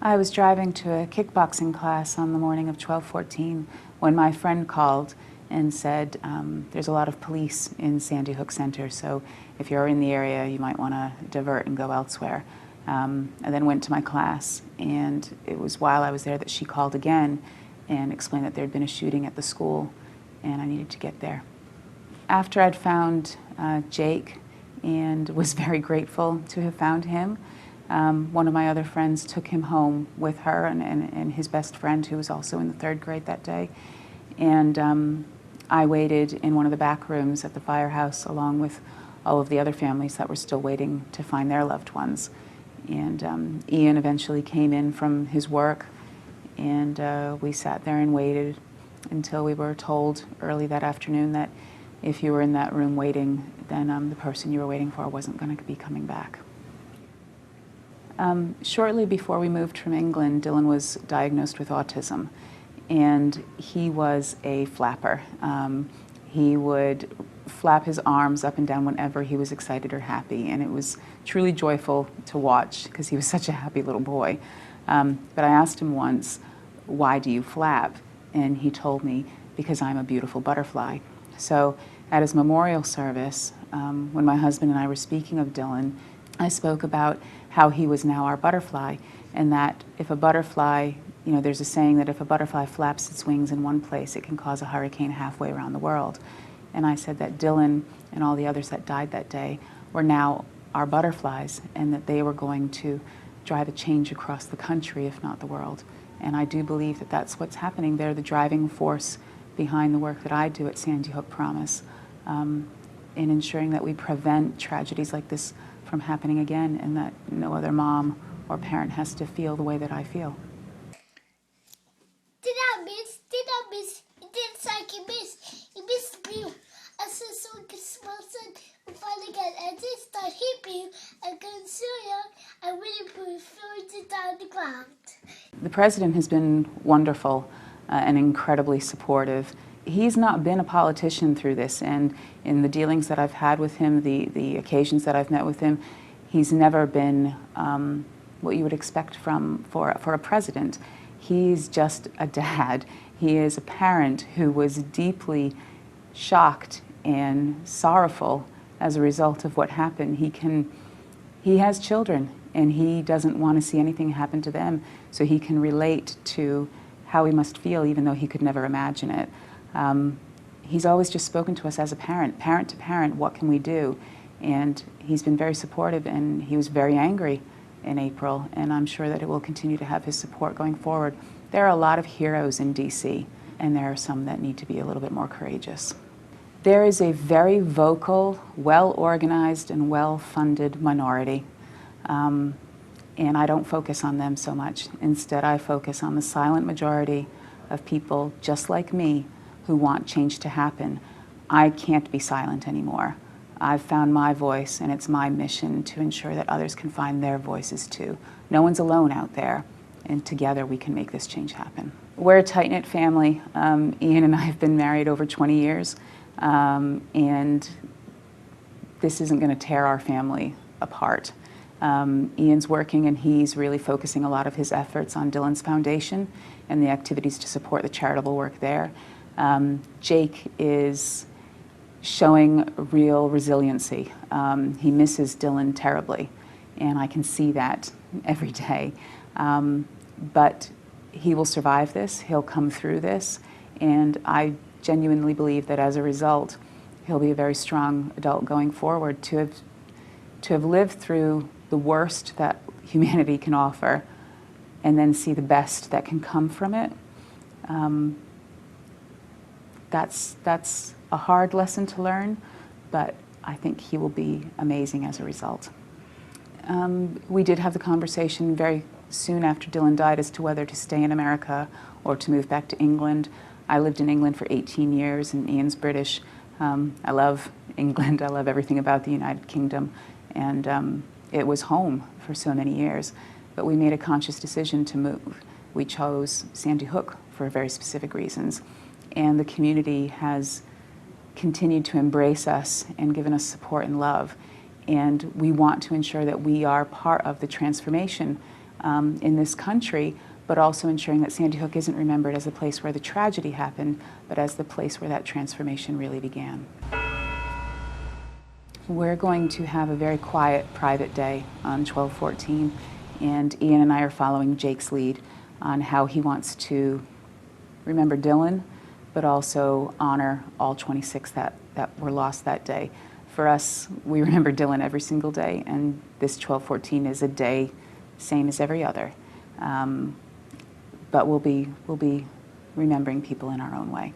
I was driving to a kickboxing class on the morning of 12/14 when my friend called and said, there's a lot of police in Sandy Hook Center, so if you're in the area, you might want to divert and go elsewhere. I then went to my class, and it was while I was there that she called again and explained that there had been a shooting at the school, and I needed to get there. After I'd found Jake and was very grateful to have found him, one of my other friends took him home with her and his best friend, who was also in the 3rd grade that day. And I waited in one of the back rooms at the firehouse along with all of the other families that were still waiting to find their loved ones. And Ian eventually came in from his work, and we sat there and waited until we were told early that afternoon that if you were in that room waiting, then the person you were waiting for wasn't going to be coming back. Shortly before we moved from England, Dylan was diagnosed with autism, and he was a flapper. He would flap his arms up and down whenever he was excited or happy, and it was truly joyful to watch because he was such a happy little boy. But I asked him once, "Why do you flap?" And he told me, "Because I'm a beautiful butterfly." So at his memorial service, when my husband and I were speaking of Dylan, I spoke about how he was now our butterfly, and that if a butterfly, you know, there's a saying that if a butterfly flaps its wings in one place, it can cause a hurricane halfway around the world. And I said that Dylan and all the others that died that day were now our butterflies, and that they were going to drive a change across the country, if not the world. And I do believe that that's what's happening. They're the driving force behind the work that I do at Sandy Hook Promise, in ensuring that we prevent tragedies like this from happening again, and that no other mom or parent has to feel the way that I feel. Did I miss? It didn't like you missed. You missed me. I said so small son finally got and they start hipping and consumer I really prefer it down the ground. The president has been wonderful and incredibly supportive. He's not been a politician through this, and in the dealings that I've had with him, the occasions that I've met with him, he's never been what you would expect for a president. He's just a dad. He is a parent who was deeply shocked and sorrowful as a result of what happened. He has children, and he doesn't want to see anything happen to them, so he can relate to how we must feel, even though he could never imagine it. He's always just spoken to us as a parent to parent, what can we do? And he's been very supportive, and he was very angry in April, and I'm sure that it will continue to have his support going forward. There are a lot of heroes in DC, and there are some that need to be a little bit more courageous. There is a very vocal, well-organized, and well-funded minority, and I don't focus on them so much. Instead, I focus on the silent majority of people just like me who want change to happen. I can't be silent anymore. I've found my voice, and it's my mission to ensure that others can find their voices too. No one's alone out there, and together we can make this change happen. We're a tight-knit family. Ian and I have been married over 20 years, and this isn't going to tear our family apart. Ian's working, and he's really focusing a lot of his efforts on Dylan's Foundation and the activities to support the charitable work there. Jake is showing real resiliency. He misses Dylan terribly, and I can see that every day. But he will survive this, he'll come through this, and I genuinely believe that as a result, he'll be a very strong adult going forward. To have lived through the worst that humanity can offer and then see the best that can come from it, that's a hard lesson to learn, but I think he will be amazing as a result. We did have the conversation very soon after Dylan died as to whether to stay in America or to move back to England. I lived in England for 18 years, and Ian's British. I love England. I love everything about the United Kingdom, and it was home for so many years. But we made a conscious decision to move. We chose Sandy Hook for very specific reasons, and the community has continued to embrace us and given us support and love. And we want to ensure that we are part of the transformation. in this country, but also ensuring that Sandy Hook isn't remembered as a place where the tragedy happened, but as the place where that transformation really began. We're going to have a very quiet, private day on 12/14, and Ian and I are following Jake's lead on how he wants to remember Dylan, but also honor all 26 that were lost that day. For us, we remember Dylan every single day, and this 12/14 is a day same as every other. But we'll be remembering people in our own way.